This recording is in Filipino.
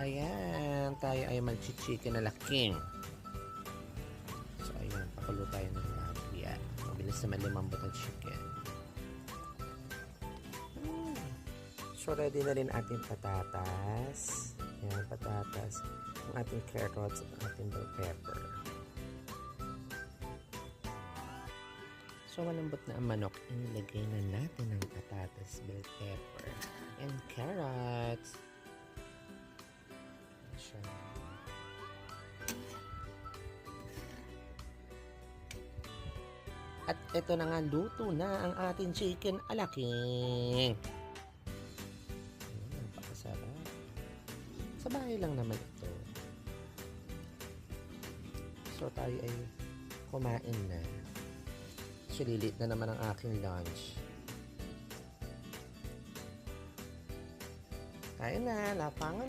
Ayan, tayo ay mag-chicken na laking. So, ayan, pakulo tayo ng labia. Mabilis naman lumambot ang chicken. So, ready na rin ating patatas. Ayan, patatas. Ang ating carrots at ang ating bell pepper. So, malambot na ang manok. Inilagay na natin ang patatas, bell pepper, and carrots. Siya. At ito na nga, luto na ang ating chicken alaking. Napakasarap. Sa bahay lang naman ito. So tayo ay kumain na. Lilit na naman ang aking lunch. Kain na, lapangan.